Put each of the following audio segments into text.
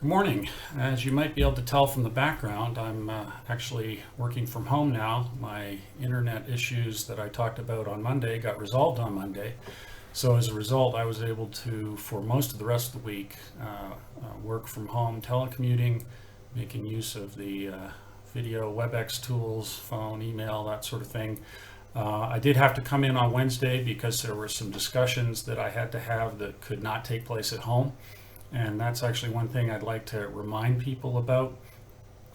Good morning. As you might be able to tell from the background, I'm actually working from home now. My internet issues that I talked about on Monday got resolved on Monday. So as a result, I was able to, for most of the rest of the week, work from home, telecommuting, making use of the video WebEx tools, phone, email, that sort of thing. I did have to come in on Wednesday because there were some discussions that I had to have that could not take place at home. And that's actually one thing I'd like to remind people about.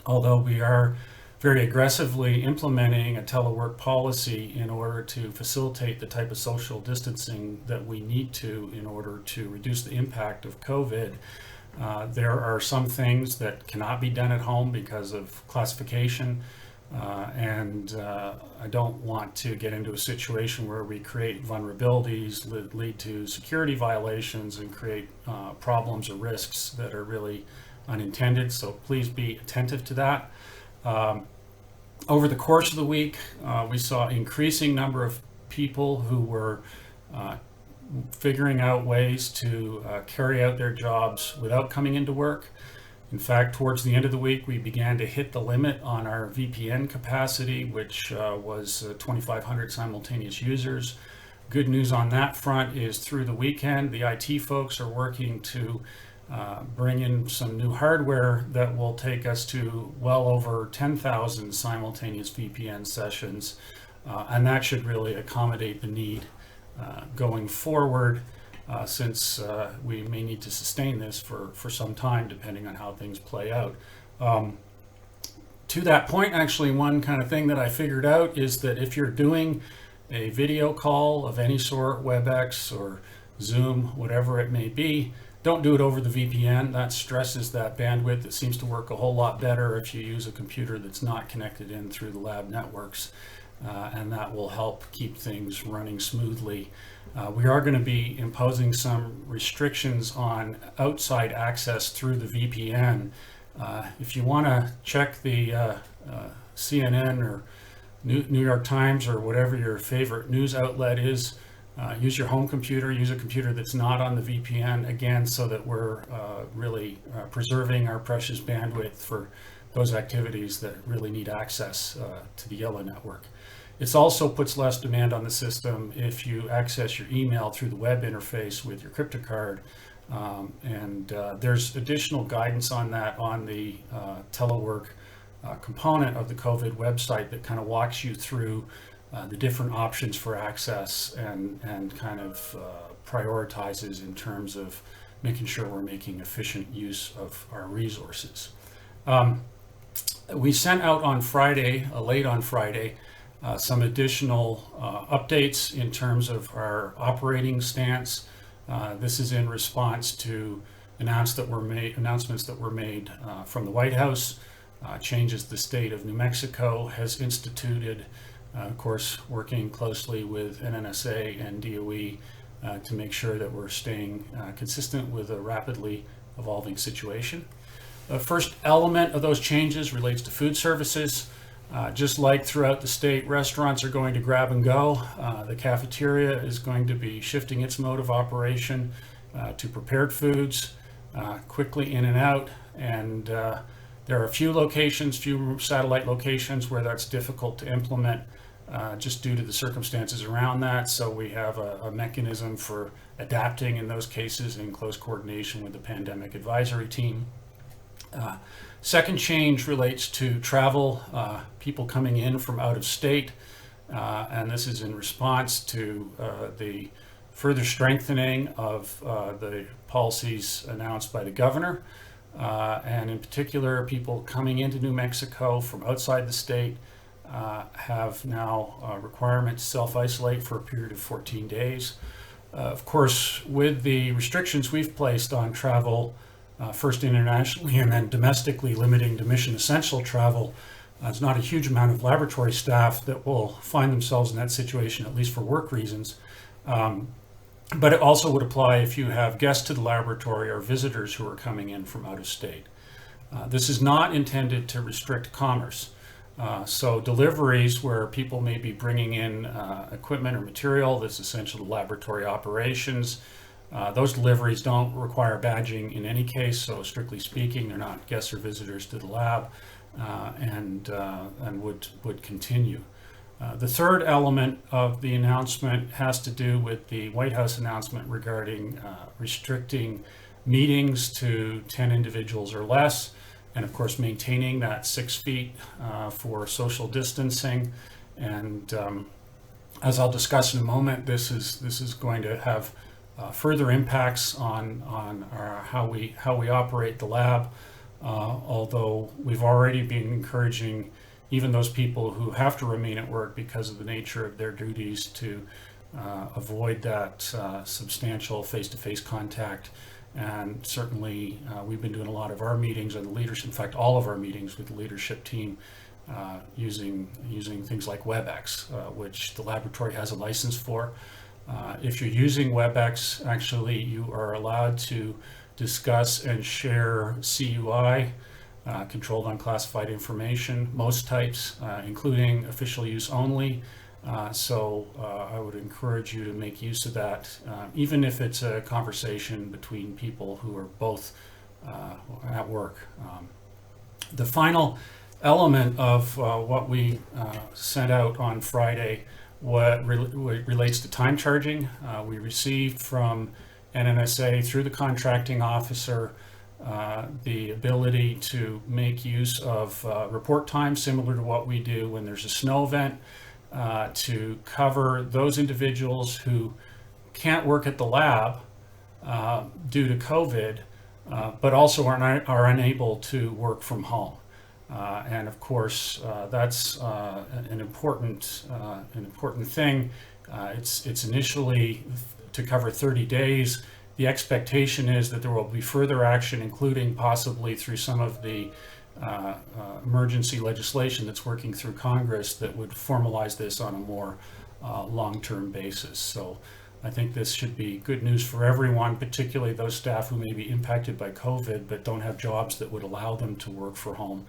Although we are very aggressively implementing a telework policy in order to facilitate the type of social distancing that we need to in order to reduce the impact of COVID, there are some things that cannot be done at home because of classification. And I don't want to get into a situation where we create vulnerabilities, lead to security violations, and create problems or risks that are really unintended. So please be attentive to that. Over the course of the week, we saw an increasing number of people who were figuring out ways to carry out their jobs without coming into work. In fact, towards the end of the week, we began to hit the limit on our VPN capacity, which was 2,500 simultaneous users. Good news on that front is through the weekend, the IT folks are working to bring in some new hardware that will take us to well over 10,000 simultaneous VPN sessions. And that should really accommodate the need going forward. Since we may need to sustain this for some time, depending on how things play out. To that point, actually, one kind of thing that I figured out is that if you're doing a video call of any sort, WebEx or Zoom, whatever it may be, don't do it over the VPN. That stresses that bandwidth. It seems to work a whole lot better if you use a computer that's not connected in through the lab networks. And that will help keep things running smoothly. We are going to be imposing some restrictions on outside access through the VPN. If you want to check the CNN or New York Times or whatever your favorite news outlet is, use your home computer, use a computer that's not on the VPN, again, so that we're really preserving our precious bandwidth for those activities that really need access to the yellow network. It also puts less demand on the system if you access your email through the web interface with your CryptoCard. There's additional guidance on that on the telework component of the COVID website that kind of walks you through the different options for access and kind of prioritizes in terms of making sure we're making efficient use of our resources. We sent out on Friday, late on Friday, some additional updates in terms of our operating stance. This is in response to announcements that were made from the White House, changes the state of New Mexico has instituted, of course, working closely with NNSA and DOE to make sure that we're staying consistent with a rapidly evolving situation. The first element of those changes relates to food services. Just like throughout the state, restaurants are going to grab and go. The cafeteria is going to be shifting its mode of operation to prepared foods, quickly in and out. And there are a few satellite locations where that's difficult to implement just due to the circumstances around that. So we have a mechanism for adapting in those cases in close coordination with the pandemic advisory team. Second change relates to travel, people coming in from out of state, and this is in response to the further strengthening of the policies announced by the governor, and in particular, people coming into New Mexico from outside the state have now a requirement to self-isolate for a period of 14 days. Of course, with the restrictions we've placed on travel, first internationally and then domestically, limiting to mission essential travel, there's not a huge amount of laboratory staff that will find themselves in that situation, at least for work reasons. But it also would apply if you have guests to the laboratory or visitors who are coming in from out of state. This is not intended to restrict commerce. So deliveries where people may be bringing in equipment or material that's essential to laboratory operations Those deliveries don't require badging in any case, so strictly speaking, they're not guests or visitors to the lab, and would continue. The third element of the announcement has to do with the White House announcement regarding restricting meetings to 10 individuals or less, and of course maintaining that 6 feet for social distancing. And as I'll discuss in a moment, this is going to have further impacts on how we operate the lab. Although we've already been encouraging even those people who have to remain at work because of the nature of their duties to avoid that substantial face-to-face contact. And certainly we've been doing a lot of our meetings and the leadership, in fact, all of our meetings with the leadership team using things like WebEx, which the laboratory has a license for. If you're using WebEx, actually you are allowed to discuss and share CUI, controlled unclassified information, most types, including official use only. So I would encourage you to make use of that, even if it's a conversation between people who are both at work. The final element of what we sent out on Friday relates to time charging. We received from NNSA through the contracting officer the ability to make use of report time similar to what we do when there's a snow event, to cover those individuals who can't work at the lab due to COVID, but also are unable to work from home. And of course, that's an important thing. It's initially to cover 30 days. The expectation is that there will be further action, including possibly through some of the emergency legislation that's working through Congress that would formalize this on a more long-term basis. So I think this should be good news for everyone, particularly those staff who may be impacted by COVID but don't have jobs that would allow them to work from home,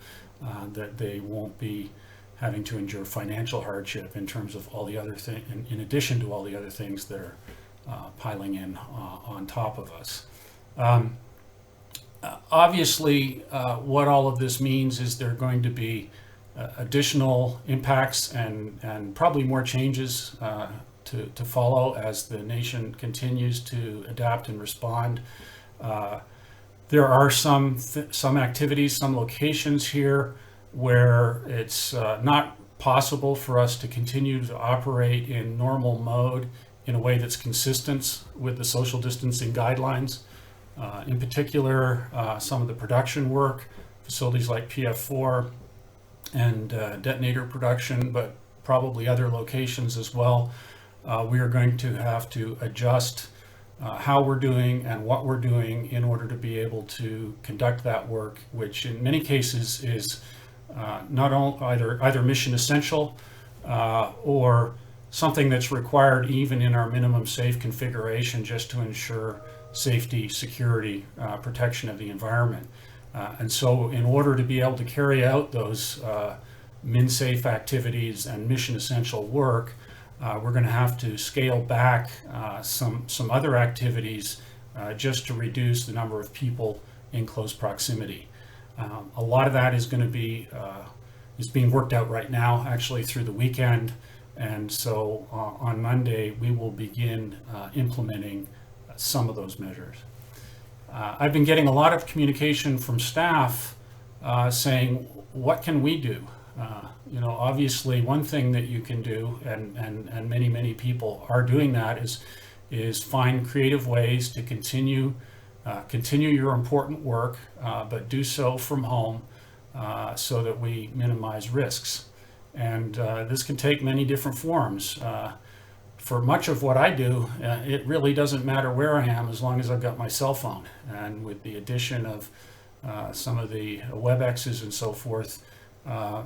that they won't be having to endure financial hardship in terms of all the other things, in addition to all the other things that are piling in on top of us. Obviously, what all of this means is there are going to be additional impacts and probably more changes to follow as the nation continues to adapt and respond. There are some activities, some locations here where it's not possible for us to continue to operate in normal mode in a way that's consistent with the social distancing guidelines. In particular, some of the production work, facilities like PF4 and detonator production, but probably other locations as well. We are going to have to adjust how we're doing and what we're doing in order to be able to conduct that work, which in many cases is not only either mission essential or something that's required even in our minimum safe configuration just to ensure safety, security, protection of the environment. And so in order to be able to carry out those min-safe activities and mission essential work, we're going to have to scale back some other activities just to reduce the number of people in close proximity. A lot of that is going to be is being worked out right now, actually through the weekend. And so on Monday, we will begin implementing some of those measures. I've been getting a lot of communication from staff saying, what can we do? Obviously one thing that you can do, and many people are doing that, is find creative ways to continue your important work, but do so from home so that we minimize risks. And this can take many different forms. For much of what I do, it really doesn't matter where I am as long as I've got my cell phone. And with the addition of some of the WebExes and so forth,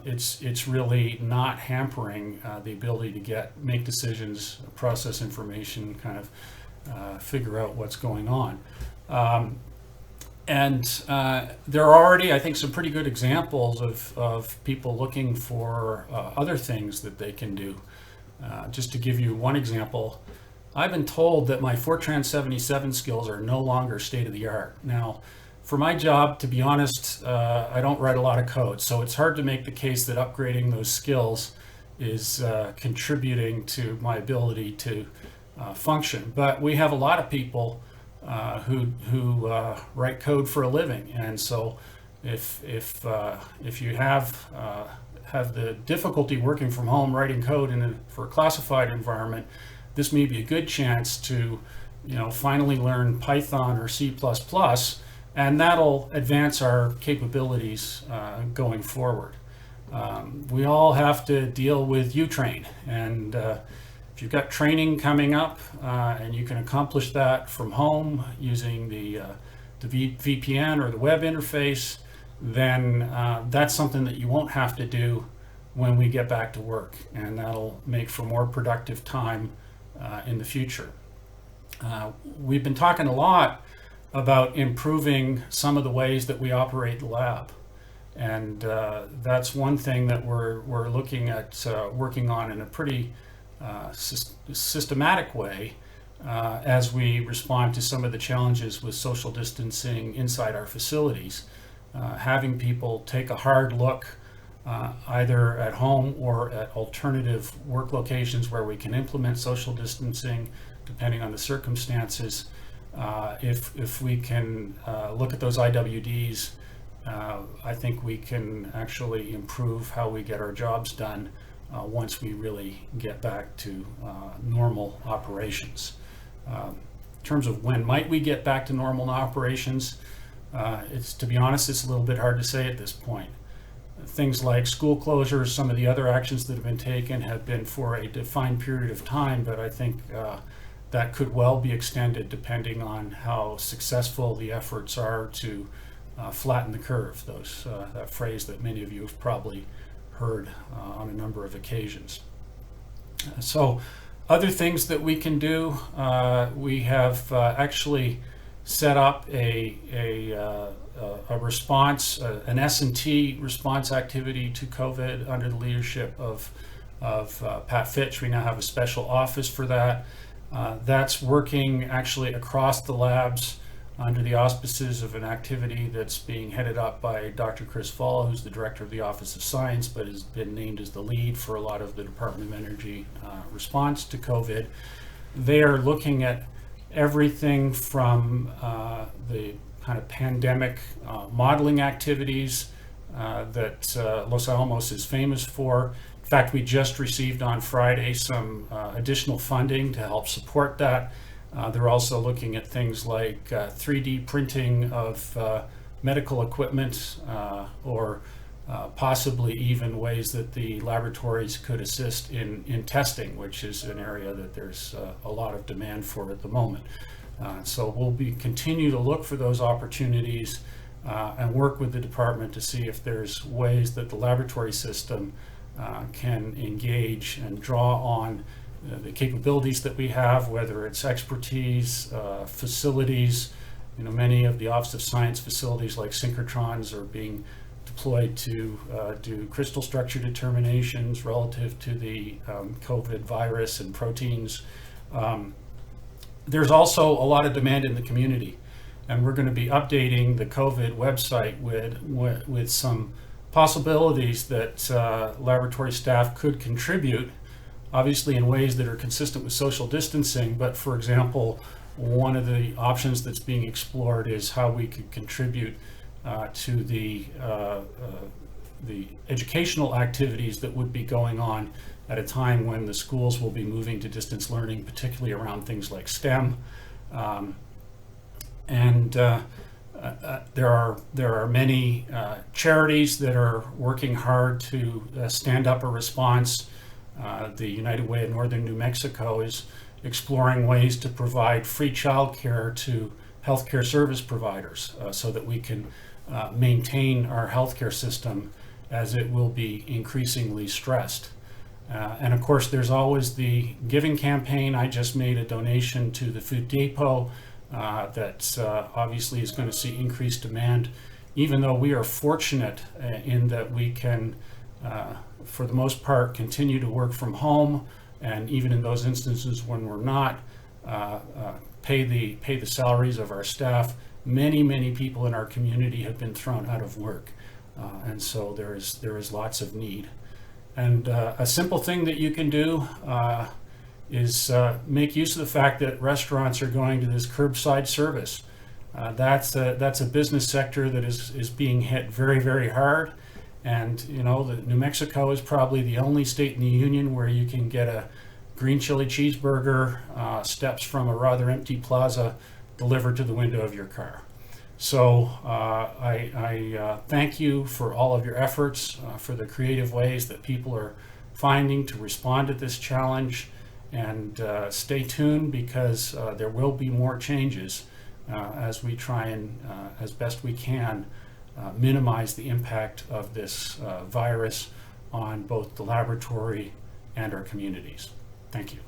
it's really not hampering the ability to make decisions, process information, kind of figure out what's going on. And there are already, I think, some pretty good examples of people looking for other things that they can do. Just to give you one example, I've been told that my Fortran 77 skills are no longer state of the art. Now, for my job, to be honest, I don't write a lot of code, so it's hard to make the case that upgrading those skills is contributing to my ability to function. But we have a lot of people who write code for a living, and so if you have the difficulty working from home writing code for a classified environment, this may be a good chance to, finally learn Python or C++, and that'll advance our capabilities going forward. We all have to deal with Utrain, and if you've got training coming up and you can accomplish that from home using the VPN or the web interface, then that's something that you won't have to do when we get back to work, and that'll make for more productive time in the future. We've been talking a lot about improving some of the ways that we operate the lab, and that's one thing that we're looking at working on in a pretty systematic way as we respond to some of the challenges with social distancing inside our facilities. Having people take a hard look either at home or at alternative work locations where we can implement social distancing depending on the circumstances. If we can look at those IWDs, I think we can actually improve how we get our jobs done once we really get back to normal operations. In terms of when might we get back to normal operations, to be honest, it's a little bit hard to say at this point. Things like school closures, some of the other actions that have been taken have been for a defined period of time, but I think that could well be extended depending on how successful the efforts are to flatten the curve, that phrase that many of you have probably heard on a number of occasions. So other things that we can do, we have actually set up a response, an S&T response activity to COVID under the leadership of Pat Fitch. We now have a special office for that. That's working actually across the labs under the auspices of an activity that's being headed up by Dr. Chris Fall, who's the director of the Office of Science, but has been named as the lead for a lot of the Department of Energy response to COVID. They are looking at everything from the kind of pandemic modeling activities that Los Alamos is famous for. In fact, we just received on Friday some additional funding to help support that. They're also looking at things like 3D printing of medical equipment or possibly even ways that the laboratories could assist in testing, which is an area that there's a lot of demand for at the moment. So we'll continue to look for those opportunities and work with the department to see if there's ways that the laboratory system can engage and draw on the capabilities that we have, whether it's expertise, facilities. Many of the Office of Science facilities like synchrotrons are being deployed to do crystal structure determinations relative to the COVID virus and proteins. There's also a lot of demand in the community, and we're going to be updating the COVID website with some possibilities that laboratory staff could contribute, obviously in ways that are consistent with social distancing. But for example, one of the options that's being explored is how we could contribute to the educational activities that would be going on at a time when the schools will be moving to distance learning, particularly around things like STEM. There are many charities that are working hard to stand up a response. The United Way of Northern New Mexico is exploring ways to provide free childcare to healthcare service providers so that we can maintain our healthcare system as it will be increasingly stressed. And of course, there's always the giving campaign. I just made a donation to the Food Depot that obviously is going to see increased demand, even though we are fortunate in that we can, for the most part, continue to work from home. And even in those instances when we're not, pay the salaries of our staff. Many people in our community have been thrown out of work, and so there is lots of need. And a simple thing that you can do is make use of the fact that restaurants are going to this curbside service. That's a business sector that is being hit very hard. And you know, New Mexico is probably the only state in the union where you can get a green chili cheeseburger steps from a rather empty plaza delivered to the window of your car. So I thank you for all of your efforts, for the creative ways that people are finding to respond to this challenge. And stay tuned, because there will be more changes as we try and, as best we can, minimize the impact of this virus on both the laboratory and our communities. Thank you.